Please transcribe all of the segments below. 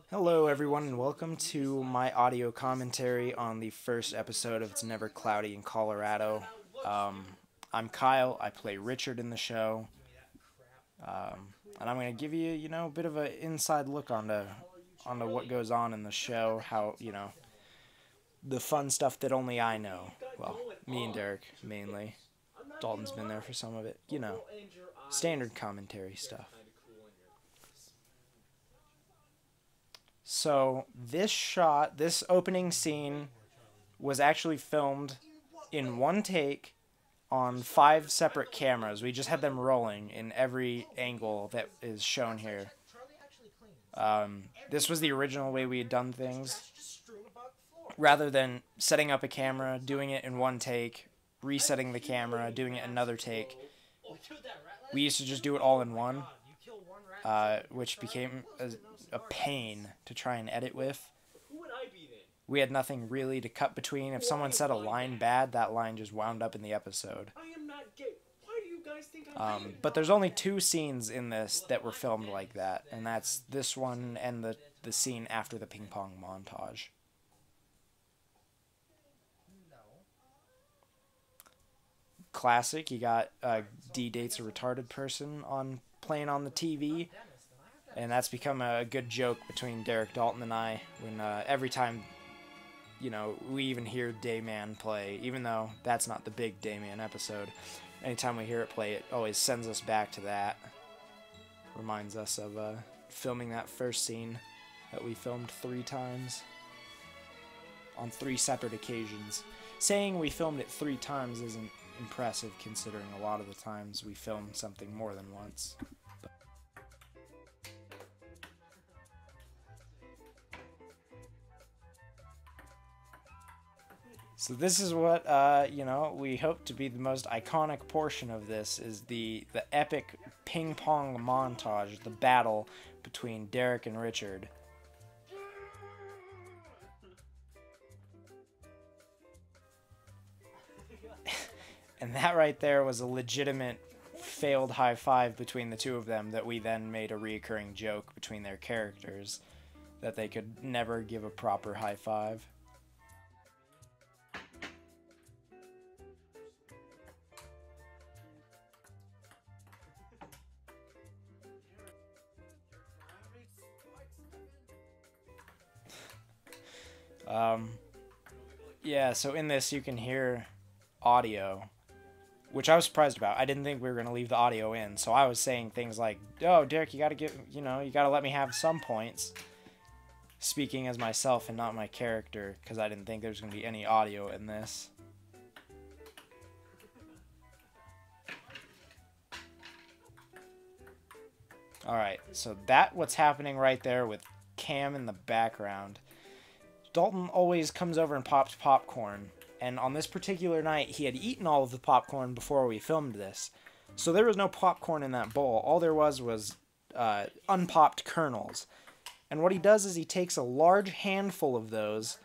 Hello, everyone, and welcome to my audio commentary on the first episode of It's Never Cloudy in Colorado. Um, I'm Kyle. I play Richard in the show, and I'm going to give you, a bit of an inside look onto what goes on in the show, how, the fun stuff that only I know. Well, me and Derek mainly. Dalton's been there for some of it, standard commentary stuff. So this opening scene was actually filmed in one take on 5 separate cameras. We just had them rolling in every angle that is shown here. This was the original way we had done things. Rather than setting up a camera, doing it in one take, resetting the camera, doing it another take, we used to just do it all in one, which became a pain to try and edit with. We had nothing really to cut between. If someone said a line bad, that line just wound up in the episode. But there's only 2 scenes in this that were filmed like that, and that's this one and the scene after the ping pong montage. Classic, you got D dates a retarded person on playing on the TV, and that's become a good joke between Derek, Dalton, and I when every time we even hear Dayman play, even though that's not the big Dayman episode. Anytime we hear it play, it always sends us back to that. Reminds us of filming that first scene that we filmed 3 times on 3 separate occasions. Saying we filmed it 3 times isn't impressive, considering a lot of the times we film something more than once. So this is what, we hope to be the most iconic portion of this, is the epic ping pong montage, the battle between Derek and Richard. And that right there was a legitimate failed high five between the 2 of them that we then made a reoccurring joke between their characters, that they could never give a proper high five. Yeah, so in this you can hear audio, which I was surprised about. I didn't think we were going to leave the audio in, so I was saying things like, oh, Derek, you got to you got to let me have some points, speaking as myself and not my character, because I didn't think there was going to be any audio in this. Alright, so what's happening right there with Cam in the background. Dalton always comes over and pops popcorn, and on this particular night, he had eaten all of the popcorn before we filmed this. So there was no popcorn in that bowl. All there was unpopped kernels. And what he does is he takes a large handful of those,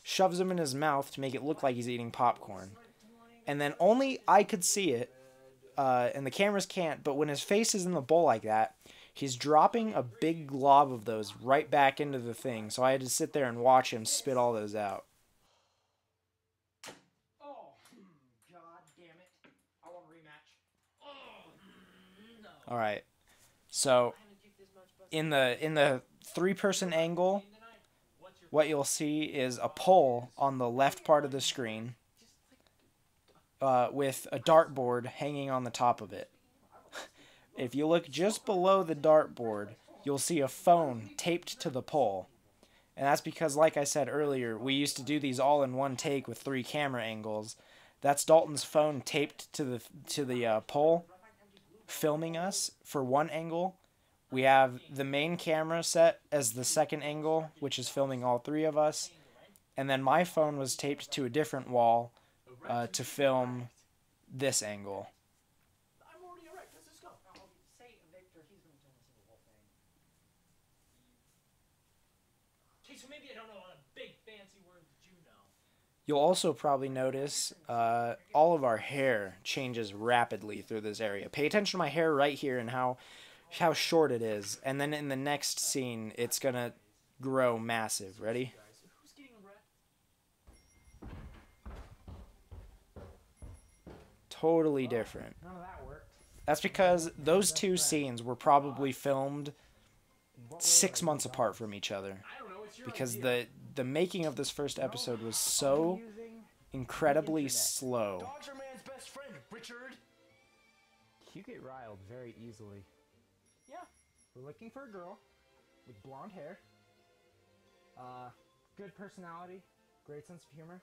shoves them in his mouth to make it look like he's eating popcorn. And then only I could see it, and the cameras can't, but when his face is in the bowl like that, he's dropping a big glob of those right back into the thing, so I had to sit there and watch him spit all those out. Oh, God damn it. I want a rematch. Oh, no. Alright, so in the 3-person angle, what you'll see is a pole on the left part of the screen with a dartboard hanging on the top of it. If you look just below the dartboard, you'll see a phone taped to the pole. And that's because, like I said earlier, we used to do these all in one take with 3 camera angles. That's Dalton's phone taped to the pole, filming us for one angle. We have the main camera set as the second angle, which is filming all 3 of us. And then my phone was taped to a different wall to film this angle. You'll also probably notice all of our hair changes rapidly through this area. Pay attention to my hair right here and how short it is. And then in the next scene, it's going to grow massive. Ready? Totally different. None of that worked. That's because those two scenes were probably filmed 6 months apart from each other. Because the making of this first episode was so incredibly slow. Dogs are man's best friend, Richard. You get riled very easily. Yeah, we're looking for a girl with blonde hair, good personality, great sense of humor,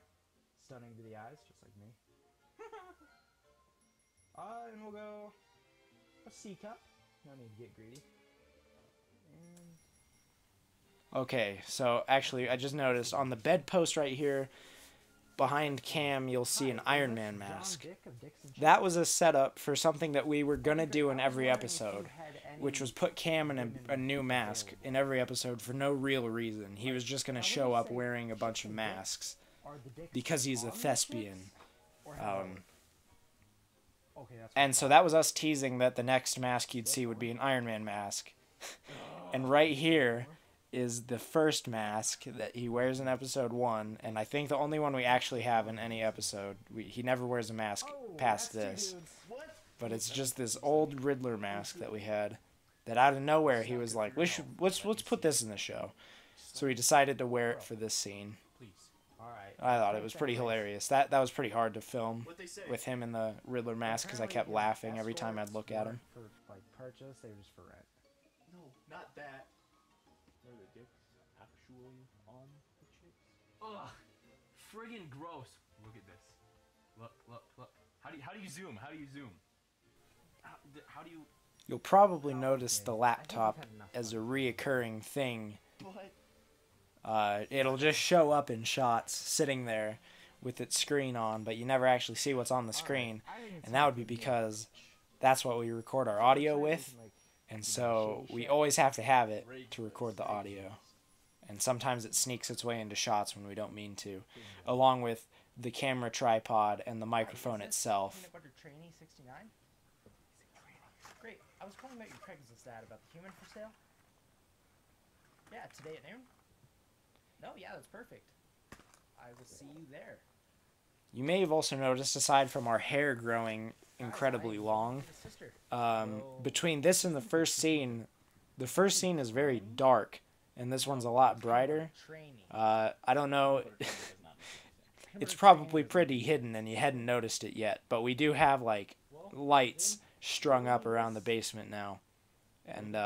stunning to the eyes, just like me. And we'll go a C cup. No need to get greedy. And Okay, so actually I just noticed on the bedpost right here behind Cam you'll see an Iron Man mask. That was a setup for something that we were gonna do in every episode, which was put Cam in a new mask in every episode for no real reason. He was just gonna show up wearing a bunch of masks because he's a thespian. And so that was us teasing that the next mask you'd see would be an Iron Man mask. And right here is the first mask that he wears in episode 1, and I think the only one we actually have in any episode. He never wears a mask past this. But it's just this old Riddler mask that we had that out of nowhere he was like, let's put this in the show. So he decided to wear it for this scene. I thought it was pretty hilarious. That was pretty hard to film with him in the Riddler mask because I kept laughing every time I'd look at him. for like purchase, they were just for rent. No, not that. Are the dicks actually on the chicks? Ugh, friggin' gross. Look at this. Look. How do you zoom? How do you zoom? How do you? You'll probably notice the laptop as a reoccurring thing. It'll just show up in shots sitting there with its screen on, but you never actually see what's on the screen. And that would be because that's what we record our audio with, and so we always have to have it to record the audio. And sometimes it sneaks its way into shots when we don't mean to, along with the camera tripod and the microphone itself. Great. I was calling about your Craigslist ad about the human for sale. Yeah, today at noon. No, yeah, that's perfect. I will see you there. You may have also noticed, aside from our hair growing incredibly long, between this and the first scene is very dark, and this one's a lot brighter. I don't know. It's probably pretty hidden, and you hadn't noticed it yet, but we do have, like, lights strung up around the basement now. And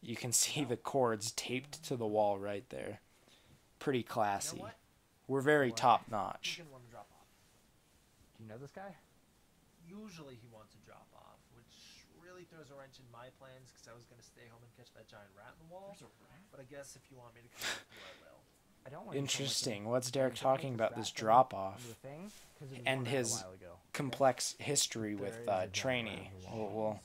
you can see the cords taped to the wall right there. Pretty classy. We're very top-notch. Do you know this guy? Usually he wants to drop off, which really throws a wrench in my plans because I was going to stay home and catch that giant rat in the wall. But I guess if you want me to come with you, I will. I don't want Interesting. What's Derek talking about, this drop-off and his complex history with Trainee? Well,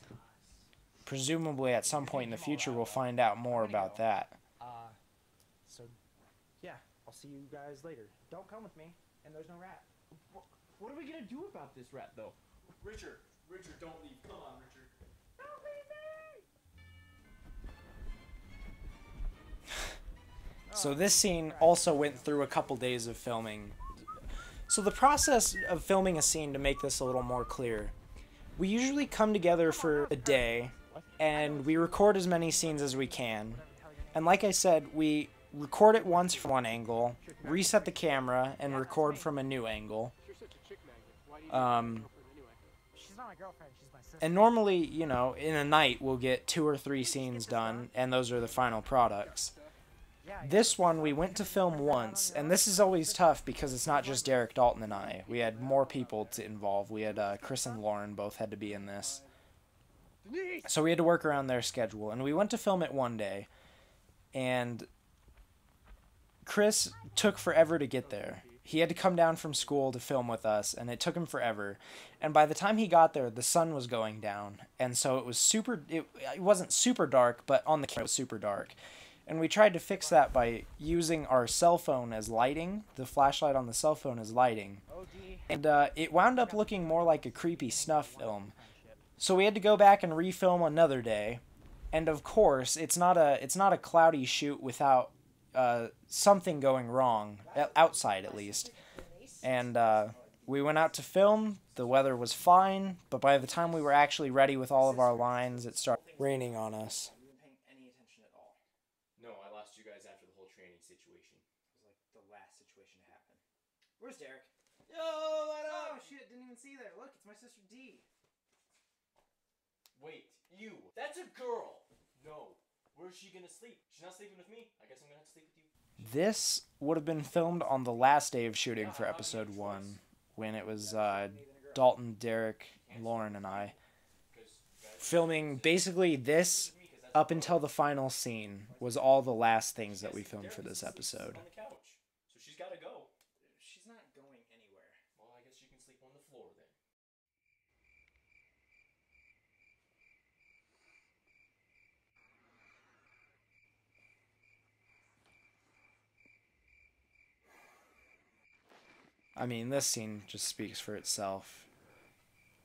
presumably at some point in the future we'll find out more about that. So, yeah, I'll see you guys later. Don't come with me, and there's no rat. What are we gonna do about this rat, though? Richard, don't leave. Come on, Richard. Don't leave me! So this scene also went through a couple days of filming. So the process of filming a scene, to make this a little more clear, we usually come together for a day, and we record as many scenes as we can. And like I said, we record it once from one angle, reset the camera, and record from a new angle. And normally, you know, in a night we'll get 2 or 3 scenes done, and those are the final products. This one we went to film once, and this is always tough because it's not just Derek Dalton and I. We had more people to involve. We had Chris and Lauren both had to be in this. So we had to work around their schedule, and we went to film it one day, and Chris took forever to get there. He had to come down from school to film with us, and it took him forever. And by the time he got there, the sun was going down, and so it was it wasn't super dark, but on the camera it was super dark. And we tried to fix that by using our cell phone as lighting, the flashlight on the cell phone as lighting. And it wound up looking more like a creepy snuff film. So we had to go back and refilm another day. And of course, it's not a cloudy shoot without something going wrong, outside at least. And we went out to film. The weather was fine, but by the time we were actually ready with all of our lines, it started raining on us. Have you been paying any attention at all? No, I lost you guys after the whole training situation. It was like the last situation to happen. Where's Derek? Yo, what Oh shit, didn't even see you there. Look, it's my sister D. Wait, you. That's a girl. No. Where's she gonna sleep? She's not sleeping with me. I guess I'm gonna have to sleep with you. This would have been filmed on the last day of shooting for episode 1, when it was Dalton, Derek, Lauren, and I filming basically this up until the final scene was all the last things that we filmed for this episode. On the couch. So she's gotta go. She's not going anywhere. Well, I guess you can sleep on the floor then. I mean, this scene just speaks for itself.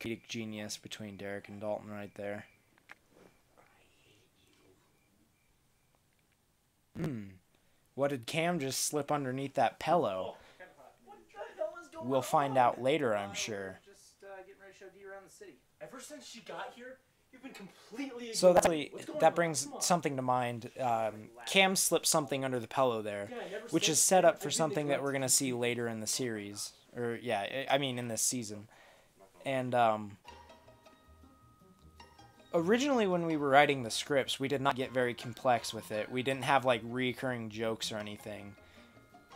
Comedic genius between Derek and Dalton right there. What did Cam just slip underneath that pillow? What the hell is going on? We'll find out later, I'm sure. Just getting ready to show D around the city. Ever since she got here, you've been completely So ignoring me. What's going that on? brings Come on. something to mind. Cam slipped something under the pillow there, Yeah, I never which said is set up I for did something that neglect we're going to you. see later in the series. Or, yeah, I mean in this season. And originally when we were writing the scripts, we did not get very complex with it. We didn't have, like, recurring jokes or anything.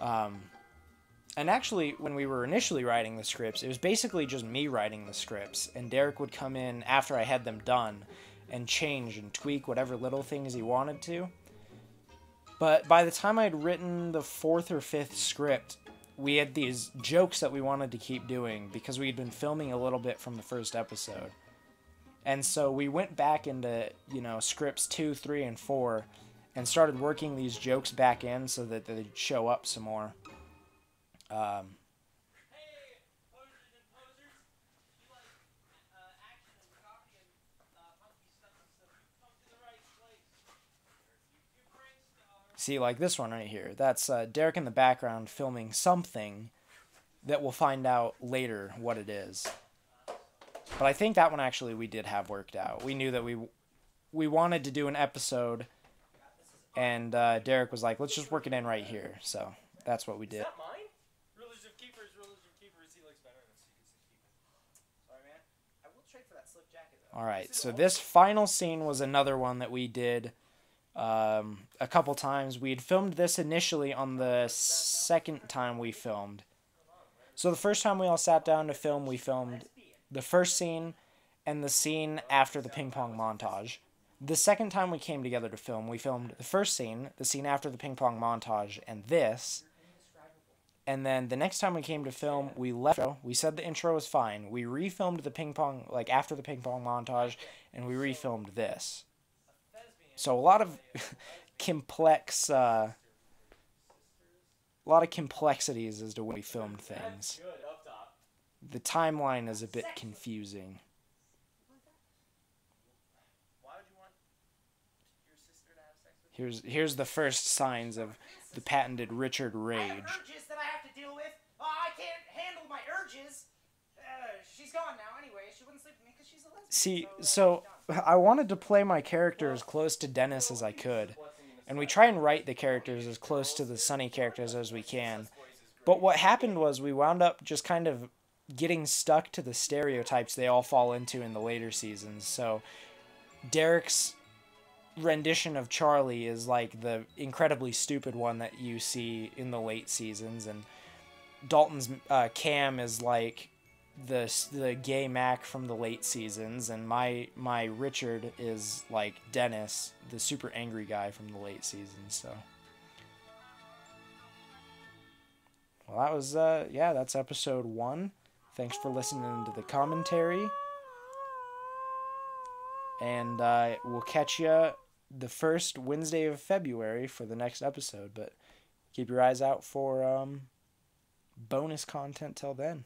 And actually, when we were initially writing the scripts, it was basically just me writing the scripts, and Derek would come in after I had them done and change and tweak whatever little things he wanted to. But by the time I'd written the 4th or 5th script, we had these jokes that we wanted to keep doing because we'd been filming a little bit from the first episode. And so we went back into, scripts 2, 3, and 4 and started working these jokes back in so that they'd show up some more. Hey, posers and posers, you like action and comedy and funky stuff and stuff, you've come to the right place. You great stars. See, like this one right here. That's Derek in the background filming something that we'll find out later what it is. But I think that one actually we did have worked out. We knew that we wanted to do an episode, and Derek was like, let's just work it in right here. So that's what we Is did. that mine? Rulers of keepers, he looks better in this, you can keep it. Sorry, man. I will trade for that slip jacket, though. All right, so this final scene was another one that we did a couple times. We had filmed this initially on the second time we filmed. So the first time we all sat down to film, we filmed the first scene and the scene after the ping pong montage. The second time we came together to film, we filmed the first scene, the scene after the ping pong montage, and this. And then the next time we came to film, we left. We said the intro was fine. We refilmed the ping pong, like after the ping pong montage, and we refilmed this. So a lot of complex, a lot of complexities as to when we filmed things. Good, up top. The timeline is a bit confusing. Why would you want your sister to have sex with you? Here's the first signs of the patented Richard I rage. have urges that I have to deal with. I can't handle my urges. She's gone now anyway. She wouldn't sleep with me because she's a lesbian. See, so so I wanted to play my character as close to Dennis as I could, and we try and write the characters as close to the Sunny characters as we can. But what happened was we wound up just kind of getting stuck to the stereotypes they all fall into in the later seasons. So Derek's rendition of Charlie is like the incredibly stupid one that you see in the late seasons, and Dalton's Cam is like the gay Mac from the late seasons, and my Richard is like Dennis, the super angry guy from the late seasons. So well, that was that's episode 1. Thanks for listening to the commentary, and we'll catch you the first Wednesday of February for the next episode, but keep your eyes out for bonus content till then.